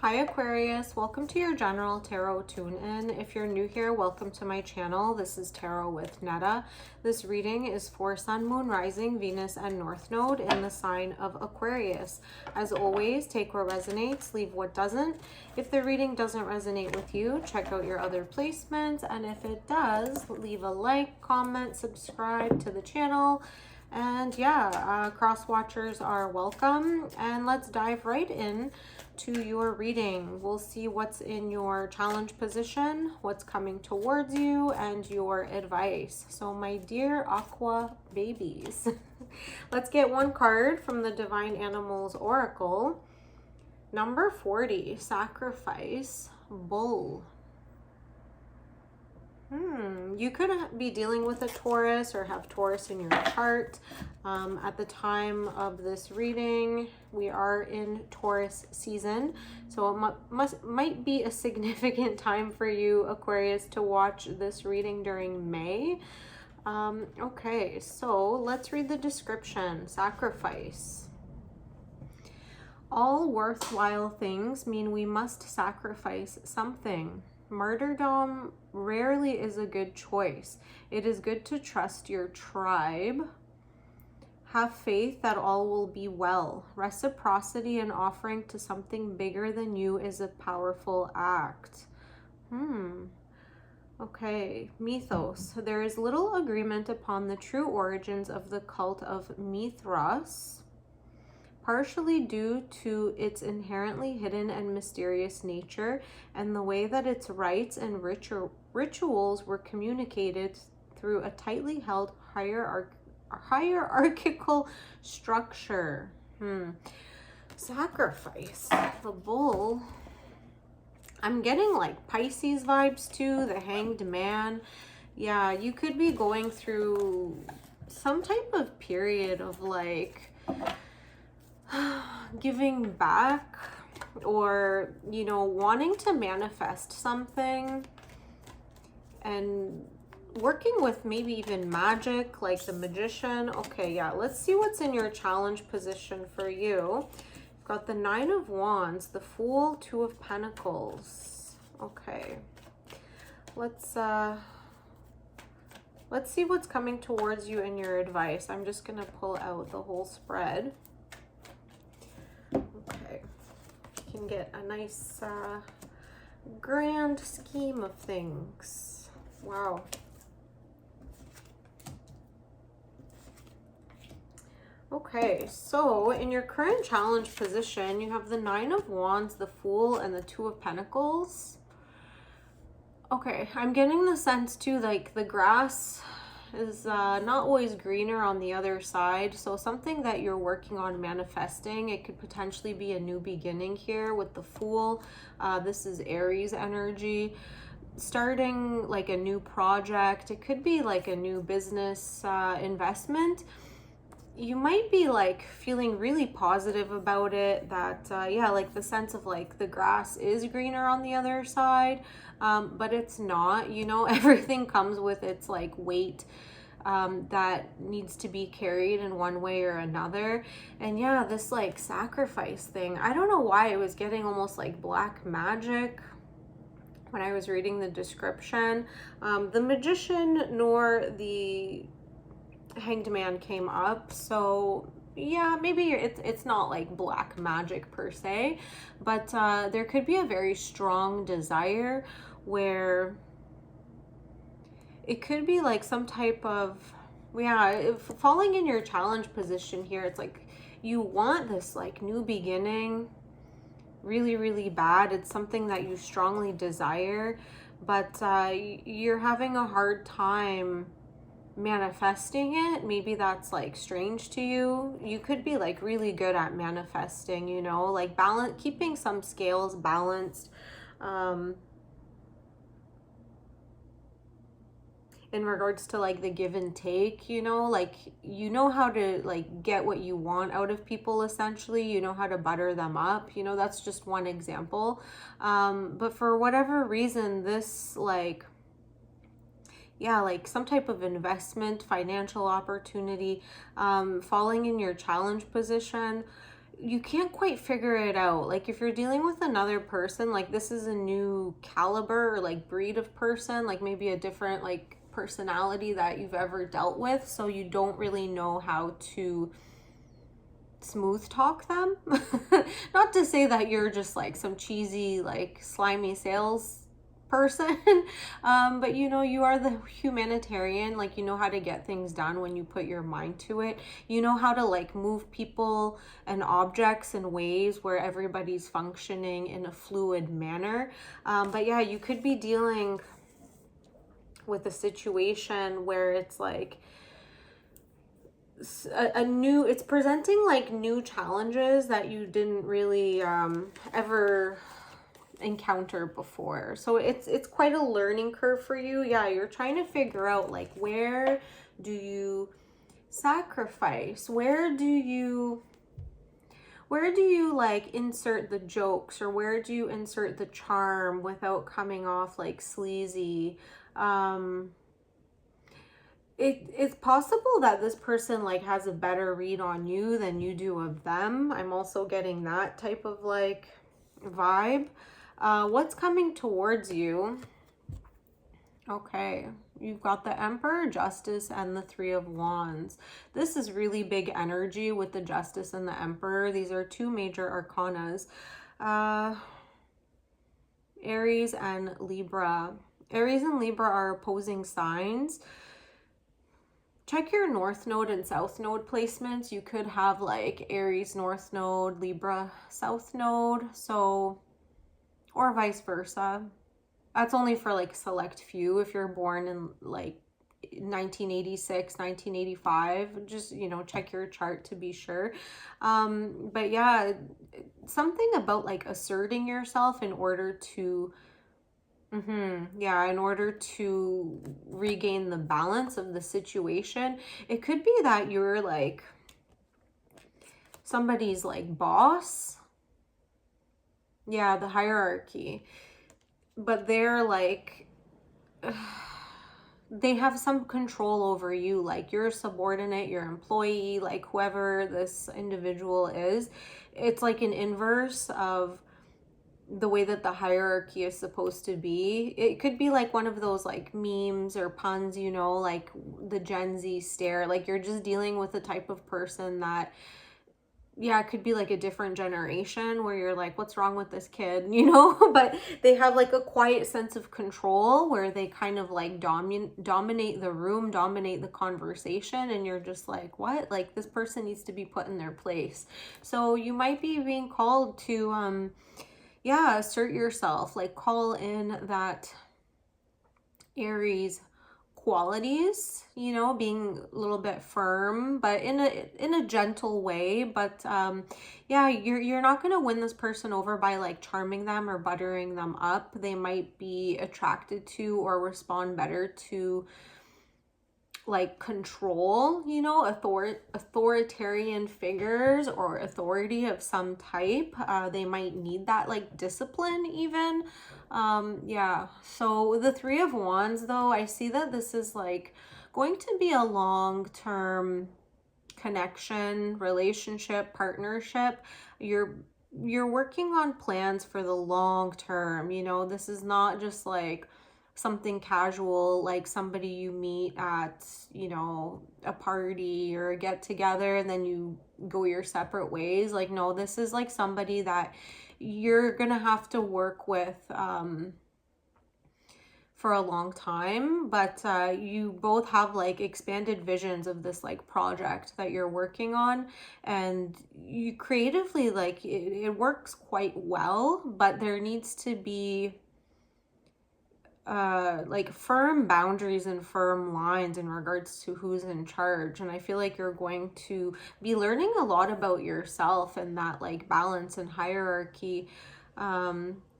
Hi Aquarius, welcome to your general tarot tune-in. If you're new here, welcome to my channel. This is Tarot with Netta. This reading is for Sun, Moon, Rising, Venus, and North Node in the sign of Aquarius. As always, take what resonates, leave what doesn't. If the reading doesn't resonate with you, check out your other placements, and if it does, leave a like, comment, subscribe to the channel. And yeah, cross watchers are welcome, and let's dive right in to your reading. We'll see what's in your challenge position, what's coming towards you, and your advice. So my dear aqua babies, let's get one card from the Divine Animals Oracle. Number 40, Sacrifice, Bull. You could be dealing with a Taurus or have Taurus in your chart. At the time of this reading, we are in Taurus season, so it might be a significant time for you, Aquarius, to watch this reading during May. Okay, so let's read the description. Sacrifice. All worthwhile things mean we must sacrifice something. Martyrdom rarely is a good choice. It is good to trust your tribe. Have faith that all will be well. Reciprocity and offering to something bigger than you is a powerful act. Okay, Mythos. There is little agreement upon the true origins of the cult of Mithras, partially due to its inherently hidden and mysterious nature and the way that its rites and rituals were communicated through a tightly held hierarchical structure. Sacrifice, the bull. I'm getting like Pisces vibes too, the Hanged Man. Yeah, you could be going through some type of period of like giving back, or wanting to manifest something and working with maybe even magic, like the Magician. Okay, yeah, let's see what's in your challenge position for you. You've got the Nine of Wands, the Fool, Two of Pentacles. Okay, let's see what's coming towards you in your advice. I'm just gonna pull out the whole spread. Okay, you can get a nice grand scheme of things. Wow. Okay, so in your current challenge position, you have the Nine of Wands, the Fool, and the Two of Pentacles. Okay, I'm getting the sense too, like the grass is not always greener on the other side. So something that you're working on manifesting, it could potentially be a new beginning here with the Fool. This is Aries energy. Starting like a new project. It could be like a new business investment. You might be like feeling really positive about it, that yeah, like the sense of like the grass is greener on the other side, but it's not. Everything comes with its like weight that needs to be carried in one way or another. And yeah, this like sacrifice thing, I don't know why I was getting almost like black magic when I was reading the description. The Magician nor the Hanged Man came up, so yeah, maybe it's not like black magic per se, but there could be a very strong desire where it could be like some type of, yeah, falling in your challenge position here. It's like you want this like new beginning really, really bad. It's something that you strongly desire, but you're having a hard time manifesting it. Maybe that's like strange to you. You could be like really good at manifesting, like keeping some scales balanced in regards to like the give and take, like how to like get what you want out of people, essentially. How to butter them up, that's just one example. But for whatever reason, this like, yeah, like some type of investment, financial opportunity, falling in your challenge position, you can't quite figure it out. Like if you're dealing with another person, like this is a new caliber or like breed of person, like maybe a different like personality that you've ever dealt with, so you don't really know how to smooth talk them. Not to say that you're just like some cheesy like slimy sales person, but you know, you are the humanitarian. Like you know how to get things done when you put your mind to it. You know how to like move people and objects in ways where everybody's functioning in a fluid manner. But yeah, you could be dealing with a situation where it's like a new, it's presenting like new challenges that you didn't really ever encounter before. So it's quite a learning curve for you. Yeah, you're trying to figure out like, where do you sacrifice, where do you like insert the jokes, or where do you insert the charm without coming off like sleazy. It's possible that this person like has a better read on you than you do of them. I'm also getting that type of like vibe. What's coming towards you? Okay, you've got the Emperor, Justice, and the Three of Wands. This is really big energy with the Justice and the Emperor. These are two major arcanas. Aries and Libra. Aries and Libra are opposing signs. Check your North Node and South Node placements. You could have like Aries North Node, Libra South Node, so, or vice versa. That's only for like select few. If you're born in like 1986, 1985, just, you know, check your chart to be sure. But yeah, something about like asserting yourself in order to yeah, in order to regain the balance of the situation. It could be that you're like somebody's like boss. Yeah, the hierarchy. But they're like, they have some control over you. Like you're a subordinate, your employee, like whoever this individual is. It's like an inverse of the way that the hierarchy is supposed to be. It could be like one of those like memes or puns, you know, like the Gen Z stare. Like you're just dealing with the type of person that, yeah, it could be like a different generation where you're like, what's wrong with this kid, you know? But they have like a quiet sense of control where they kind of like dominate the room, dominate the conversation, and you're just like, what? Like this person needs to be put in their place. So you might be being called to yeah, assert yourself, like call in that Aries qualities, you know, being a little bit firm, but in a gentle way. But yeah, you're not going to win this person over by like charming them or buttering them up. They might be attracted to or respond better to like control, you know, authoritarian figures or authority of some type. They might need that like discipline even. Yeah, so the Three of Wands though, I see that this is like going to be a long-term connection, relationship, partnership. You're working on plans for the long term, you know. This is not just like something casual, like somebody you meet at, you know, a party or a get together and then you go your separate ways. Like, no, this is like somebody that you're gonna have to work with for a long time. But you both have like expanded visions of this like project that you're working on, and you creatively like it works quite well, but there needs to be like firm boundaries and firm lines in regards to who's in charge. And I feel like you're going to be learning a lot about yourself and that like balance and hierarchy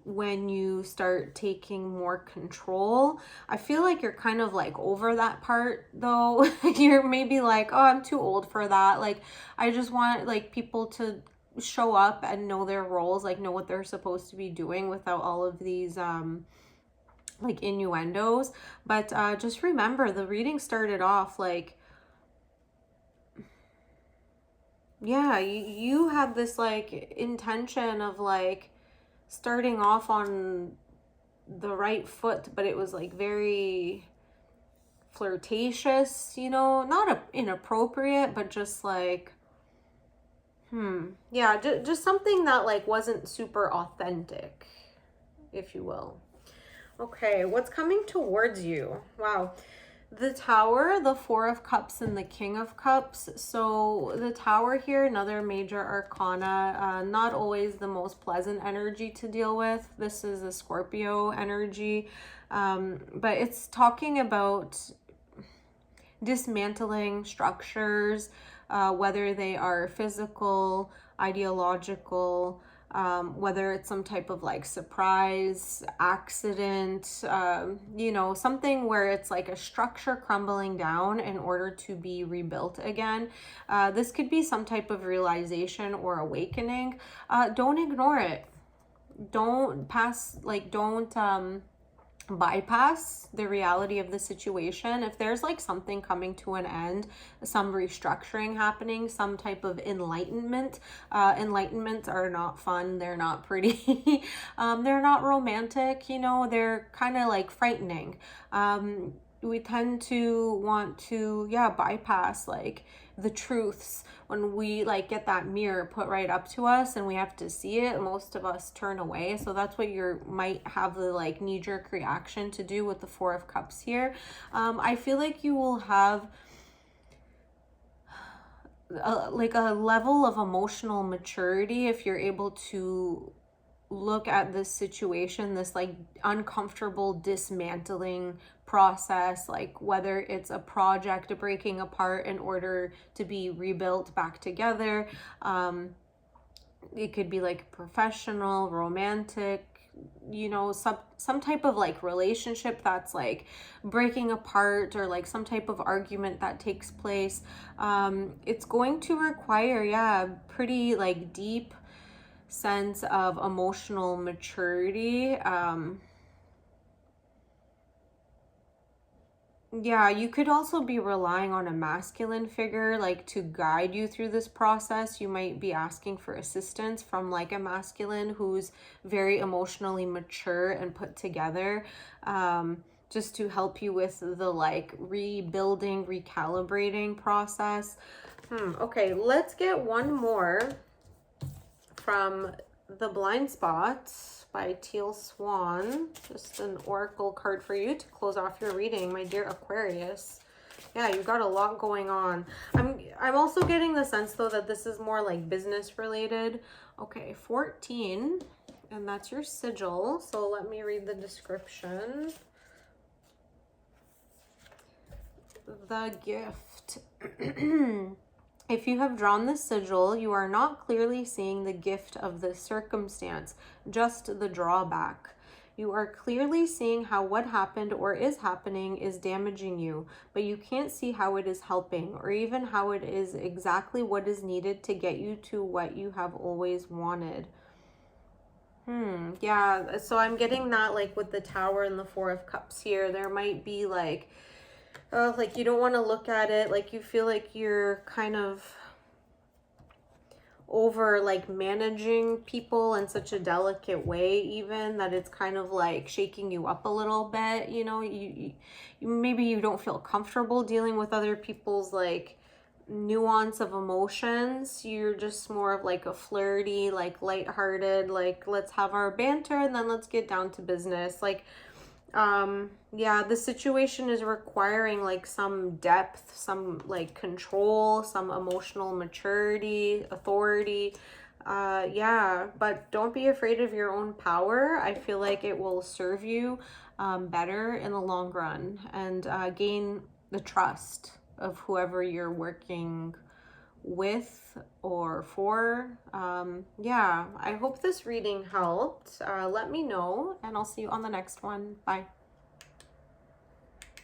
when you start taking more control. I feel like you're kind of like over that part though. You're maybe like, oh, I'm too old for that. Like I just want like people to show up and know their roles, like know what they're supposed to be doing without all of these like innuendos. But just remember, the reading started off like yeah, you had this like intention of like starting off on the right foot, but it was like very flirtatious, you know, not inappropriate, but just like, yeah, just something that like wasn't super authentic, if you will. Okay, what's coming towards you? Wow. The Tower, the Four of Cups, and the King of Cups. So the Tower here, another major arcana, not always the most pleasant energy to deal with. This is a Scorpio energy, but it's talking about dismantling structures, whether they are physical, ideological, whether it's some type of like surprise accident, you know, something where it's like a structure crumbling down in order to be rebuilt again. This could be some type of realization or awakening. Don't ignore it. Don't bypass the reality of the situation. If there's like something coming to an end, some restructuring happening, some type of enlightenment, enlightenments are not fun, they're not pretty, they're not romantic, you know, they're kind of like frightening. We tend to want to, yeah, bypass like the truths when we like get that mirror put right up to us and we have to see it. Most of us turn away, so that's what you might have the like knee-jerk reaction to do with the Four of Cups here. I feel like you will have like a level of emotional maturity if you're able to look at this situation, this like uncomfortable dismantling process, like whether it's a project breaking apart in order to be rebuilt back together. It could be like professional, romantic, you know, some type of like relationship that's like breaking apart, or like some type of argument that takes place. It's going to require, yeah, pretty like deep sense of emotional maturity. Yeah, you could also be relying on a masculine figure like to guide you through this process. You might be asking for assistance from like a masculine who's very emotionally mature and put together, just to help you with the like rebuilding, recalibrating process. Okay, let's get one more from The Blind Spot by Teal Swan. Just an oracle card for you to close off your reading, my dear Aquarius. Yeah, you've got a lot going on. I'm also getting the sense though that this is more like business related. Okay, 14, and that's your sigil. So let me read the description. The gift. If you have drawn the sigil, you are not clearly seeing the gift of the circumstance, just the drawback. You are clearly seeing how what happened or is happening is damaging you, but you can't see how it is helping, or even how it is exactly what is needed to get you to what you have always wanted. Yeah, so I'm getting that like with the Tower and the Four of Cups here. There might be like you don't want to look at it, like you feel like you're kind of over like managing people in such a delicate way, even that it's kind of like shaking you up a little bit, you know. You maybe you don't feel comfortable dealing with other people's like nuance of emotions. You're just more of like a flirty, like lighthearted, like let's have our banter and then let's get down to business. Like yeah, the situation is requiring like some depth, some like control, some emotional maturity, authority. Yeah, but don't be afraid of your own power. I feel like it will serve you better in the long run, and gain the trust of whoever you're working with or for. Yeah, I hope this reading helped. Let me know, and I'll see you on the next one. Bye.